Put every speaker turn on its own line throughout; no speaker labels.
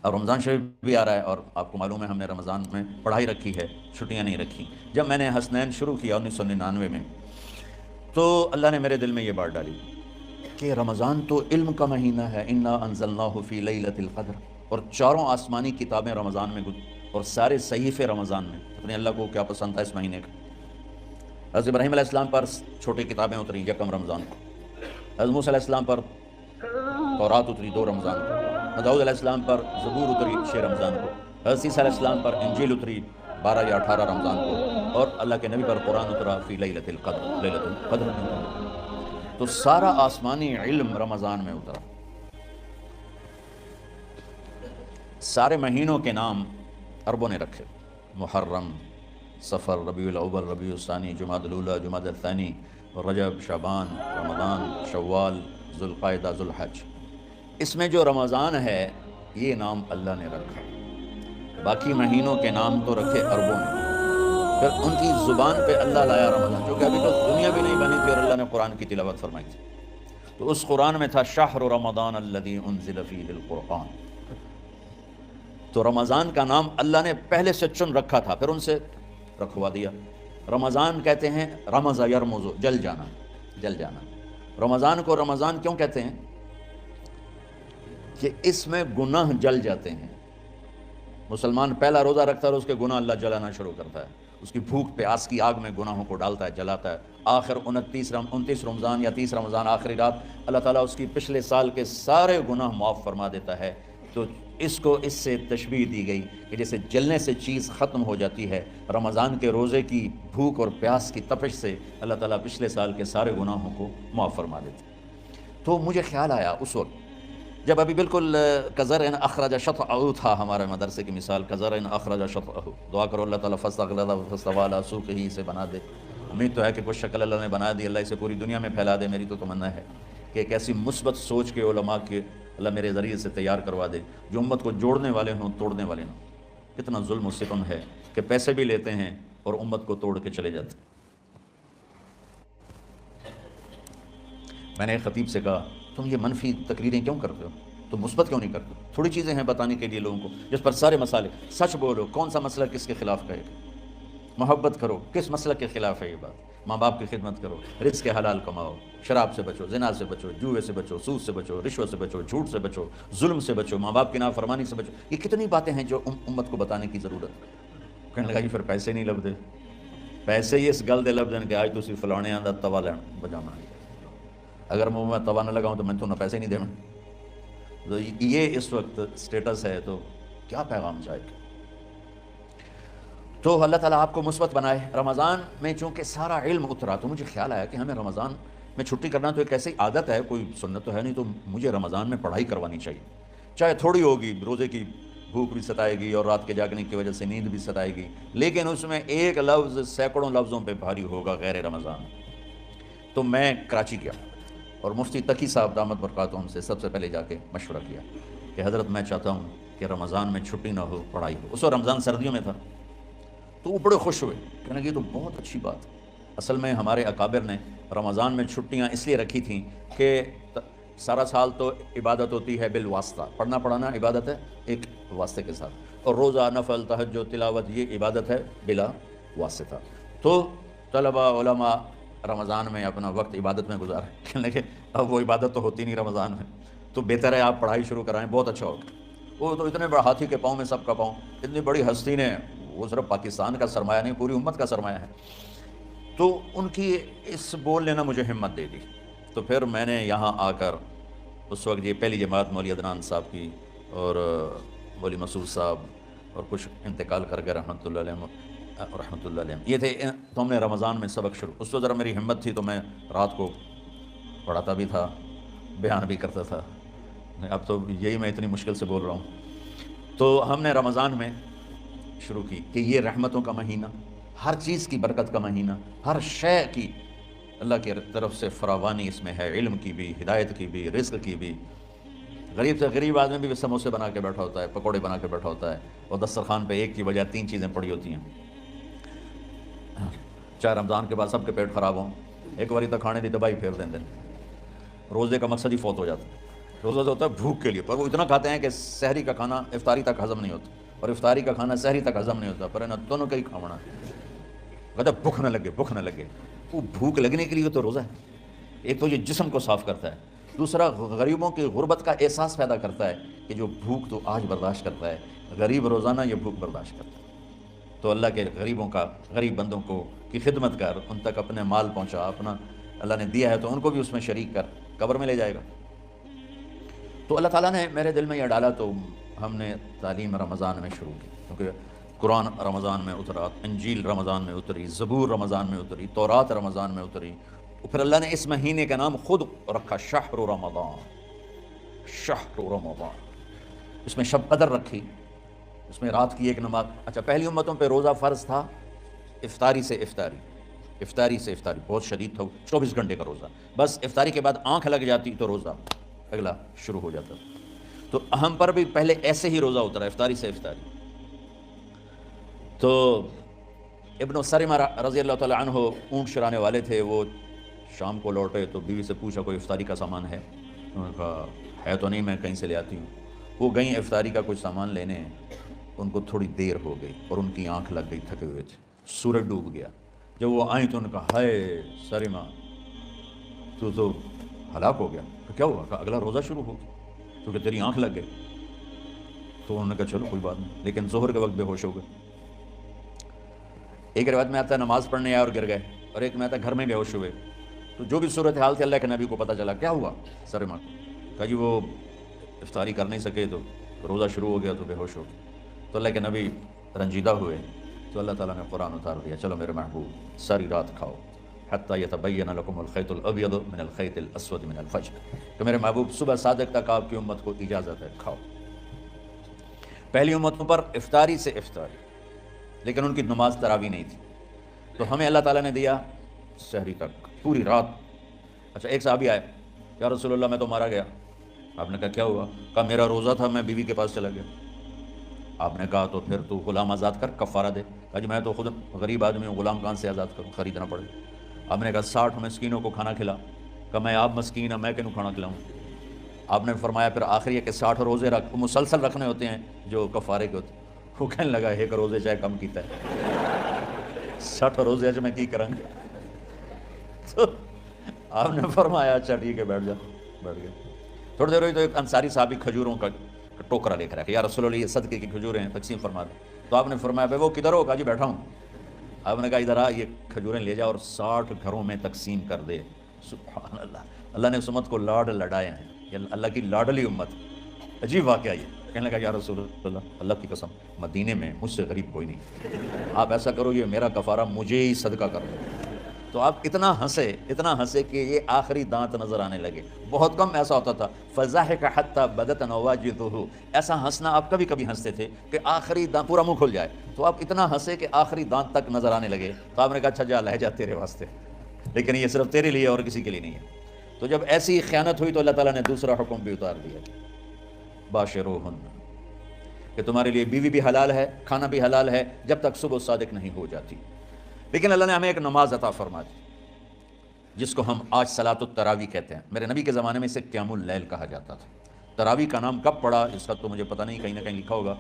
اور رمضان شریف بھی آ رہا ہے، اور آپ کو معلوم ہے ہم نے رمضان میں پڑھائی رکھی ہے، چھٹیاں نہیں رکھی۔ جب میں نے حسنین شروع کیا 1999 میں، تو اللہ نے میرے دل میں یہ بات ڈالی کہ رمضان تو علم کا مہینہ ہے، انا انزلناہ فی لیلۃ القدر، اور چاروں آسمانی کتابیں رمضان میں اور سارے صحیفے رمضان میں۔ اپنے اللہ کو کیا پسند تھا اس مہینے کا؟ حضرت ابراہیم علیہ السلام پر چھوٹی کتابیں اتری یکم رمضان کو، حضرت موسیٰ علیہ السلام پر تورات اتری 2 رمضان کو، حضرت داؤد علیہ السلام پر زبور اتری 6 رمضان کو، حضرت عیسیٰ علیہ السلام پر انجیل اتری 12 یا 18 رمضان کو، اور اللہ کے نبی پر قرآن اترا فی لیلۃ القدر، لیلۃ القدر میں اترا۔ تو سارا آسمانی علم رمضان میں اترا۔ سارے مہینوں کے نام عربوں نے رکھے، محرم، صفر، ربیع الاول، ربیع الثانی، جمادی الاولی، جمادی الثانی، رجب، شعبان، رمضان، شوال، ذوالقعدہ، ذوالحج۔ اس میں جو رمضان ہے یہ نام اللہ نے رکھا، باقی مہینوں کے نام تو رکھے عربوں نے۔ پھر ان کی زبان پہ اللہ لایا رمضان، کیونکہ ابھی تو دنیا بھی نہیں بنی تھی اور اللہ نے قرآن کی تلاوت فرمائی تھی۔ تو اس قرآن میں تھا شہر رمضان الذی انزل فیہ القرآن۔ تو رمضان کا نام اللہ نے پہلے سے چن رکھا تھا، پھر ان سے رکھوا دیا۔ رمضان کہتے ہیں رمض یرمز، جل جانا، جل جانا۔ رمضان کو رمضان کیوں کہتے ہیں؟ کہ اس میں گناہ جل جاتے ہیں۔ مسلمان پہلا روزہ رکھتا ہے اور اس کے گناہ اللہ جلانا شروع کرتا ہے، اس کی بھوک پیاس کی آگ میں گناہوں کو ڈالتا ہے، جلاتا ہے۔ آخر 29 رمضان یا 30 رمضان آخری رات اللہ تعالیٰ اس کی پچھلے سال کے سارے گناہ معاف فرما دیتا ہے۔ تو اس کو اس سے تشبیہ دی گئی کہ جیسے جلنے سے چیز ختم ہو جاتی ہے، رمضان کے روزے کی بھوک اور پیاس کی تپش سے اللہ تعالیٰ پچھلے سال کے سارے گناہوں کو معاف فرما دیتا ہے۔ تو مجھے خیال آیا اس وقت جب ابھی بالکل کزرعن اخرج شطأہ تھا، ہمارے مدرسے کی مثال کزرعن اخرج شطأہ، دعا کرو اللہ تعالیٰ فاستغلظ فاستوى علی سوقہ، اسے بنا دے۔ امید تو ہے کہ کچھ شکل اللہ نے بنا دی، اللہ اسے پوری دنیا میں پھیلا دے۔ میری تو تمنا ہے کہ ایک ایسی مثبت سوچ کے علماء کے اللہ میرے ذریعے سے تیار کروا دے جو امت کو جوڑنے والے ہوں، توڑنے والے ہوں۔ کتنا ظلم و ستم ہے کہ پیسے بھی لیتے ہیں اور امت کو توڑ کے چلے جاتے ہیں۔ میں نے ایک خطیب سے کہا تم یہ منفی تقریریں کیوں کرتے ہو، تم مثبت کیوں نہیں کرتے؟ تھوڑی چیزیں ہیں بتانے کے لیے لوگوں کو جس پر سارے مسائل، سچ بولو، کون سا مسئلہ کس کے خلاف کہے گا؟ محبت کرو، کس مسئلہ کے خلاف ہے یہ بات؟ ماں باپ کی خدمت کرو، رزق حلال کماؤ، شراب سے بچو، زنا سے بچو، جوئے سے بچو، سود سے بچو، رشوت سے بچو، جھوٹ سے بچو، ظلم سے بچو، ماں باپ کی نافرمانی سے بچو۔ یہ کتنی باتیں ہیں جو امت کو بتانے کی ضرورت ہے۔ کہنے لگا یہ پھر پیسے نہیں لبدے، پیسے ہی اس گل دے لبدن کہ آج تسی فلانے آندہ توا لین بجانا، اگر منہ میں توا نہ لگاؤں تو میں تو نہ پیسے نہیں دے میں۔ تو یہ اس وقت سٹیٹس ہے، تو کیا پیغام جائے گا؟ تو اللہ تعالیٰ آپ کو مثبت بنائے۔ رمضان میں چونکہ سارا علم اترا تو مجھے خیال آیا کہ ہمیں رمضان میں چھٹی کرنا تو ایک ایسی عادت ہے، کوئی سنت تو ہے نہیں، تو مجھے رمضان میں پڑھائی کروانی چاہیے، چاہے تھوڑی ہوگی، روزے کی بھوک بھی ستائے گی اور رات کے جاگنے کی وجہ سے نیند بھی ستائے گی، لیکن اس میں ایک لفظ سینکڑوں لفظوں پہ بھاری ہوگا غیر رمضان۔ تو میں کراچی گیا اور مفتی تقی صاحب دامت برکاتہم سے سب سے پہلے جا کے مشورہ کیا کہ حضرت میں چاہتا ہوں کہ رمضان میں چھٹی نہ ہو، پڑھائی ہو۔ اس وقت رمضان سردیوں میں تھا، تو وہ بڑے خوش ہوئے، کہنے لگے یہ تو بہت اچھی بات ہے۔ اصل میں ہمارے اکابر نے رمضان میں چھٹیاں اس لیے رکھی تھیں کہ سارا سال تو عبادت ہوتی ہے بالواسطہ، پڑھنا پڑھانا عبادت ہے ایک واسطے کے ساتھ، اور روزہ، نفل، تہجد، تلاوت یہ عبادت ہے بلا واسطہ۔ تو طلباء، علماء رمضان میں اپنا وقت عبادت میں گزاریں۔ کہنے لگے اب وہ عبادت تو ہوتی نہیں رمضان میں، تو بہتر ہے آپ پڑھائی شروع کرائیں، بہت اچھا ہوگا۔ وہ تو اتنے بڑے ہاتھی کے پاؤں میں سب کا پاؤں، اتنی بڑی ہستی نے، وہ صرف پاکستان کا سرمایہ نہیں پوری امت کا سرمایہ ہے، تو ان کی اس بولنے نے مجھے ہمت دے دی۔ تو پھر میں نے یہاں آ کر اس وقت یہ پہلی جماعت مولوی عدنان صاحب کی اور مولوی مسعود صاحب اور کچھ انتقال کر گئے رحمۃ اللہ علیہ، یہ تھے۔ تو ہم نے رمضان میں سبق شروع، اس وقت ذرا میری ہمت تھی تو میں رات کو پڑھاتا بھی تھا، بیان بھی کرتا تھا، اب تو یہی میں اتنی مشکل سے بول رہا ہوں۔ تو ہم نے رمضان میں شروع کی کہ یہ رحمتوں کا مہینہ، ہر چیز کی برکت کا مہینہ، ہر شے کی اللہ کی طرف سے فراوانی اس میں ہے، علم کی بھی، ہدایت کی بھی، رزق کی بھی۔ غریب سے غریب آدمی بھی سموسے بنا کے بیٹھا ہوتا ہے، پکوڑے بنا کے بیٹھا ہوتا ہے، اور دسترخوان پہ ایک کی بجائے 3 چیزیں پڑی ہوتی ہیں، چاہے رمضان کے بعد سب کے پیٹ خراب ہوں، ایک باری تو کھانے دی تباہی پھیر دیں۔ روزے کا مقصد ہی فوت ہو جاتا ہے۔ روزہ تو ہوتا ہے بھوک کے لیے، پر وہ اتنا کھاتے ہیں کہ سحری کا کھانا افطاری تک ہضم نہیں ہوتا، اور افطاری کا کھانا سحری تک ہضم نہیں ہوتا، پر انہیں دونوں کا ہی کھانا کہتا ہے بھوک نہ لگے، بھوک نہ لگے۔ وہ بھوک لگنے کے لیے تو روزہ ہے، ایک تو یہ جسم کو صاف کرتا ہے، دوسرا غریبوں کی غربت کا احساس پیدا کرتا ہے کہ جو بھوک تو آج برداشت کرتا ہے، غریب روزانہ یہ بھوک برداشت کرتا ہے۔ تو اللہ کے غریب بندوں کو کی خدمت کر، ان تک اپنے مال پہنچا، اپنا اللہ نے دیا ہے تو ان کو بھی اس میں شریک کر، قبر میں لے جائے گا۔ تو اللہ تعالیٰ نے میرے دل میں یہ ڈالا، تو ہم نے تعلیم رمضان میں شروع کی، کیونکہ قرآن رمضان میں اترا، انجیل رمضان میں اتری، زبور رمضان میں اتری، تورات رمضان میں اتری، پھر اللہ نے اس مہینے کا نام خود رکھا شہر رمضان، شہر رمضان۔ اس میں شب قدر رکھی، اس میں رات کی ایک نماز۔ اچھا، پہلی امتوں پہ روزہ فرض تھا افطاری سے افطاری، افطاری سے افطاری، بہت شدید تھا، 24 گھنٹے کا روزہ، بس افطاری کے بعد آنکھ لگ جاتی تو روزہ اگلا شروع ہو جاتا۔ تو ہم پر بھی پہلے ایسے ہی روزہ اترا، افطاری سے افطاری۔ تو ابن سرمہ رضی اللہ تعالیٰ عنہ اونٹ چرانے والے تھے، وہ شام کو لوٹے تو بیوی سے پوچھا کوئی افطاری کا سامان ہے؟ انہوں نے کہا ہے تو نہیں، میں کہیں سے لے آتی ہوں۔ وہ گئیں افطاری کا کچھ سامان لینے، ان کو تھوڑی دیر ہو گئی اور ان کی آنکھ لگ گئی، تھکے ہوئے تھے، سورج ڈوب گیا۔ جب وہ آئیں تو انہوں نے کہا ہائے سرمہ تو ہلاک ہو گیا۔ تو کیا ہوا؟ کہا اگلا روزہ شروع ہو گیا کیونکہ تیری آنکھ لگ گئی۔ تو انہوں نے کہا چلو کوئی بات نہیں، لیکن ظہر کے وقت بے ہوش ہو گئے۔ ایک روایت میں آتا ہے نماز پڑھنے آئے اور گر گئے، اور ایک میں آتا ہے گھر میں بے ہوش ہوئے۔ تو جو بھی صورتحال تھی اللہ کے نبی کو پتہ چلا۔ کیا ہوا سرمہ کو؟ کہا جی وہ افطاری کر نہیں سکے تو روزہ شروع ہو گیا تو بے ہوش ہو گئے۔ تو اللہ کے نبی رنجیدہ ہوئے، تو اللہ تعالیٰ نے قرآن اتار دیا، چلو میرے محبوب ساری رات کھاؤ حتیٰ یتبین لکم الخیط الابیض من الخیط الاسود من الفجر، کہ میرے محبوب صبح صادق تک آپ کی امت کو اجازت ہے کھاؤ۔ پہلی امتوں پر افطاری سے افطاری، لیکن ان کی نماز تراویح نہیں تھی، تو ہمیں اللہ تعالیٰ نے دیا سحری تک پوری رات۔ اچھا، ایک صحابی آئے، یا رسول اللہ میں تو مارا گیا۔ آپ نے کہا کیا ہوا؟ کہا میرا روزہ تھا، میں بیوی کے پاس چلا گیا۔ آپ نے کہا تو پھر تو غلام آزاد کر، کفارہ دے۔ کہا جی میں تو خود غریب آدمی ہوں، غلام کہاں سے آزاد کروں، خریدنا پڑے۔ آپ نے کہا 60 مسکینوں کو کھانا کھلا۔ کہا میں آپ مسکین ہیں، میں کینوں کھانا کھلاؤں؟ آپ نے فرمایا پھر آخری ہے کہ 60 روزے رکھ، مسلسل رکھنے ہوتے ہیں جو کفارے کے ہوتے ہیں۔ وہ کہنے لگا ایک روزے چاہے کم کیتا ہے، 60 روزے اچ میں کی کریں گے؟ تو آپ نے فرمایا اچھا ٹھیک ہے بیٹھ جا، بیٹھ گئے۔ تھوڑی دیر ہوئی تو ایک انصاری صحابی کھجوروں کا ٹوکرا لے کر آیا کہ یا رسول اللہ یہ صدقے کی کھجوریں ہیں، تقسیم فرما دیں۔ تو آپ نے فرمایا بھائی وہ کدھر ہو؟ کہا جی بیٹھا ہوں۔ آپ نے کہا ادھر آ، یہ کھجوریں لے جا اور 60 گھروں میں تقسیم کر دے۔ سبحان اللہ، اللہ نے اس امت کو لاڈ لڈائے ہیں، یہ اللہ کی لاڈلی امت۔ عجیب واقعہ یہ، کہنے لگا یا رسول اللہ کی قسم مدینے میں مجھ سے غریب کوئی نہیں، آپ ایسا کرو یہ میرا کفارہ مجھے ہی صدقہ کر دو۔ تو آپ اتنا ہنسے کہ یہ آخری دانت نظر آنے لگے۔ بہت کم ایسا ہوتا تھا فضحک حتی بدت نواجذہ، ایسا ہنسنا آپ کبھی کبھی ہنستے تھے کہ آخری دانت پورا منہ کھل جائے، تو آپ اتنا ہنسے کہ آخری دانت تک نظر آنے لگے۔ تو آپ نے کہا اچھا جا لہجہ تیرے واسطے، لیکن یہ صرف تیرے لیے اور کسی کے لیے نہیں ہے۔ تو جب ایسی خیانت ہوئی تو اللہ تعالیٰ نے دوسرا حکم بھی اتار دیا، باشروہن، کہ تمہارے لیے بیوی بھی حلال ہے، کھانا بھی حلال ہے جب تک صبح صادق نہیں ہو جاتی۔ لیکن اللہ نے ہمیں ایک نماز عطا فرما دی جس کو ہم آج صلاۃ التراویح کہتے ہیں۔ میرے نبی کے زمانے میں اسے قیام اللیل کہا جاتا تھا۔ تراویح کا نام کب پڑا اس کا تو مجھے پتہ نہیں، کہیں نہ کہیں لکھا ہوگا،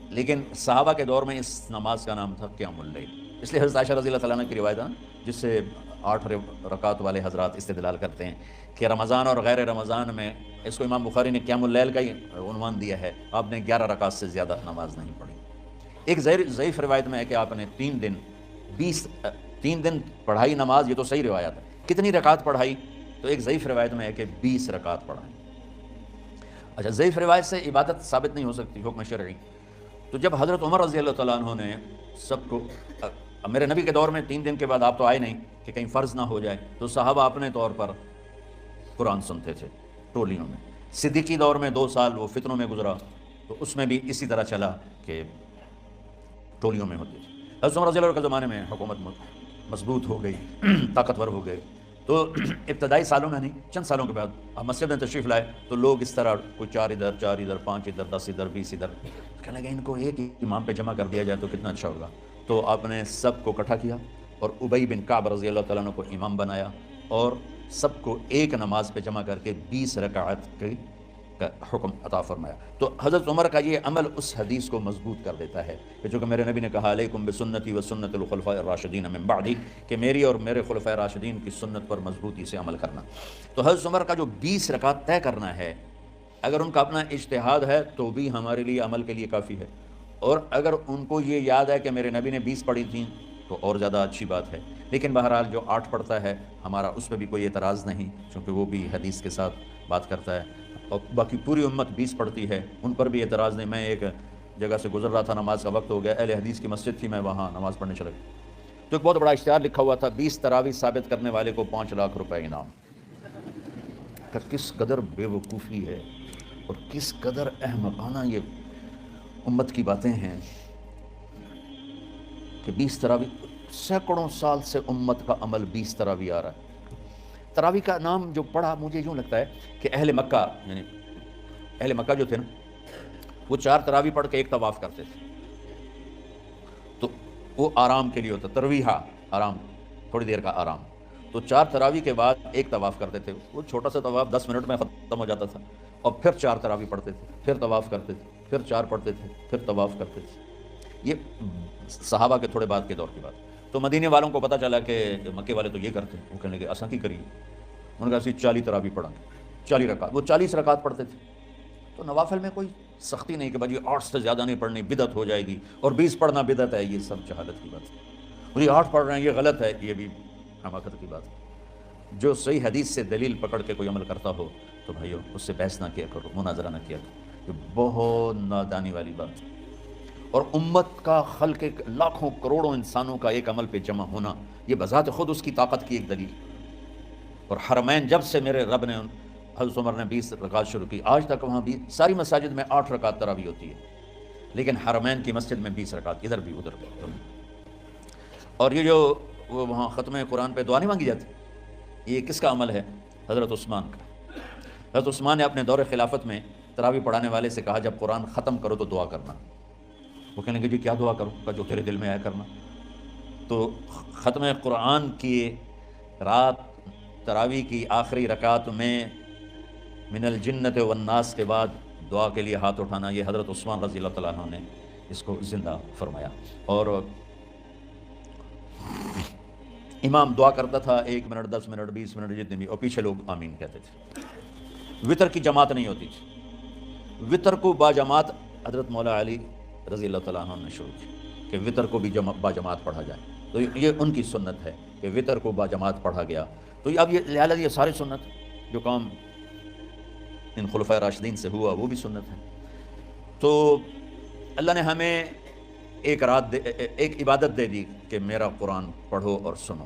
لیکن صحابہ کے دور میں اس نماز کا نام تھا قیام اللیل۔ اس لیے حضرت عائشہ رضی اللہ تعالیٰ عنہ کی روایت ہے جس سے 8 رکعت والے حضرات استدلال کرتے ہیں کہ رمضان اور غیر رمضان میں اس کو امام بخاری نے قیام اللیل کا ہی عنوان دیا ہے، آپ نے 11 رکعت سے زیادہ نماز نہیں پڑھی۔ ایک ضعیف روایت میں ہے کہ آپ نے 3 دن پڑھائی نماز، یہ تو صحیح روایت ہے۔ کتنی رکعت پڑھائی؟ تو ایک ضعیف روایت میں ہے کہ 20 رکعت پڑھائی۔ اچھا، ضعیف روایت سے عبادت ثابت نہیں ہو سکتی، حکم شرعی۔ تو جب حضرت عمر رضی اللہ تعالیٰ عنہ نے سب کو، میرے نبی کے دور میں 3 دن کے بعد آپ تو آئے نہیں کہ کہیں فرض نہ ہو جائے، تو صحابہ اپنے طور پر قرآن سنتے تھے ٹولیوں میں۔ صدیقی دور میں 2 سال وہ فتنوں میں گزرا، تو اس میں بھی اسی طرح چلا کہ ٹولیوں میں ہوتی تھی۔ حضرت عمر رضی اللہ عنہ کے زمانے میں حکومت مضبوط ہو گئی، طاقتور ہو گئی، تو ابتدائی سالوں میں نہیں، چند سالوں کے بعد اب مسجد میں تشریف لائے تو لوگ اس طرح کوئی 4 ادھر 5 ادھر 10 ادھر 20 ادھر، کہنے لگے ان کو ایک امام پہ جمع کر دیا جائے تو کتنا اچھا ہوگا۔ تو آپ نے سب کو اکٹھا کیا اور ابی بن کعب رضی اللہ تعالیٰ عنہ کو امام بنایا، اور سب کو ایک نماز پہ جمع کر کے 20 رکعت کی کا حکم عطا فرمایا۔ تو حضرت عمر کا یہ عمل اس حدیث کو مضبوط کر دیتا ہے کہ چونکہ میرے نبی نے کہا علیکم بسنتی و سنت الخلفاء الراشدین من بعدی، کہ میری اور میرے خلفاء راشدین کی سنت پر مضبوطی سے عمل کرنا۔ تو حضرت عمر کا جو 20 رکعت طے کرنا ہے، اگر ان کا اپنا اجتہاد ہے تو بھی ہمارے لیے عمل کے لیے کافی ہے، اور اگر ان کو یہ یاد ہے کہ میرے نبی نے 20 پڑھی تھیں تو اور زیادہ اچھی بات ہے۔ لیکن بہرحال جو 8 پڑھتا ہے ہمارا اس پہ بھی کوئی اعتراض نہیں، چونکہ وہ بھی حدیث کے ساتھ بات کرتا ہے، اور باقی پوری امت 20 پڑھتی ہے، ان پر بھی اعتراض نہیں۔ میں ایک جگہ سے گزر رہا تھا، نماز کا وقت ہو گیا، اہل حدیث کی مسجد تھی، میں وہاں نماز پڑھنے چلا گیا، تو ایک بہت بڑا اشتہار لکھا ہوا تھا 20 تراویح ثابت کرنے والے کو 5 لاکھ روپے انعام۔ کہ کس قدر بے وقوفی ہے اور کس قدر احمقانہ یہ امت کی باتیں ہیں کہ 20 تراویح، سینکڑوں سال سے امت کا عمل 20 تراویح آ رہا ہے۔ تراویح کا نام جو پڑھا مجھے یوں لگتا ہے کہ اہل مکہ، یعنی اہل مکہ جو تھے نا، وہ 4 تراویح پڑھ کے ایک طواف کرتے تھے، تو وہ آرام کے لیے ہوتا، ترویحہ آرام، تھوڑی دیر کا آرام۔ تو 4 تراویح کے بعد ایک طواف کرتے تھے، وہ چھوٹا سا طواف 10 منٹ میں ختم ہو جاتا تھا، اور پھر 4 تراویح پڑھتے تھے، پھر طواف کرتے تھے، پھر 4 پڑھتے تھے، پھر طواف کرتے تھے۔ یہ صحابہ کے تھوڑے بعد کے دور کی بات۔ تو مدینے والوں کو پتہ چلا کہ مکے والے تو یہ کرتے ہیں، وہ کہنے لگے اساں کی کریے، انہوں نے کہا اسی 40 تراویح پڑھیں گے، 40 رکعت، وہ 40 رکعت پڑھتے تھے۔ تو نوافل میں کوئی سختی نہیں کہ بھائی 8 سے زیادہ نہیں پڑھنی، بدعت ہو جائے گی، اور 20 پڑھنا بدعت ہے، یہ سب جہالت کی بات ہے۔ اور یہ 8 پڑھ رہے ہیں یہ غلط ہے، یہ بھی حماقت کی بات ہے۔ جو صحیح حدیث سے دلیل پکڑ کے کوئی عمل کرتا ہو تو بھائیو اس سے بحث نہ کیا کرو، مناظرہ نہ کیا کرو، یہ بہت نادانی والی بات ہے۔ اور امت کا خلق لاکھوں کروڑوں انسانوں کا ایک عمل پہ جمع ہونا، یہ بذات خود اس کی طاقت کی ایک دلیل۔ اور حرمین جب سے میرے رب نے، حضرت عمر نے 20 رکعت شروع کی، آج تک وہاں بھی ساری مساجد میں 8 رکعت تراویح ہوتی ہے، لیکن حرمین کی مسجد میں 20 رکعت، ادھر بھی ادھر بھی۔ اور یہ جو وہاں ختم قرآن پہ دعا نہیں مانگی جاتی، یہ کس کا عمل ہے؟ حضرت عثمان کا۔ حضرت عثمان نے اپنے دور خلافت میں تراویح پڑھانے والے سے کہا جب قرآن ختم کرو تو دعا کرنا۔ وہ کہنے لگے جی کیا دعا کروں؟ کہ جو تیرے دل میں آیا کرنا۔ تو ختم قرآن کی رات تراویح کی آخری رکعت میں من الجنت والناس کے بعد دعا کے لیے ہاتھ اٹھانا، یہ حضرت عثمان رضی اللہ تعالیٰ عنہ نے اس کو زندہ فرمایا۔ اور امام دعا کرتا تھا 1 منٹ 10 منٹ 20 منٹ جتنے بھی، اور پیچھے لوگ آمین کہتے تھے۔ وطر کی جماعت نہیں ہوتی تھی، وطر کو با جماعت حضرت مولا علی رضی اللہ تعالیٰ عنہ نے شروع کی کہ وطر کو بھی با جماعت پڑھا جائے، تو یہ ان کی سنت ہے کہ وطر کو با جماعت پڑھا گیا۔ تو اب یہ لہٰذا یہ سارے سنت جو کام ان خلفاء راشدین سے ہوا وہ بھی سنت ہے۔ تو اللہ نے ہمیں ایک عبادت دے دی کہ میرا قرآن پڑھو اور سنو۔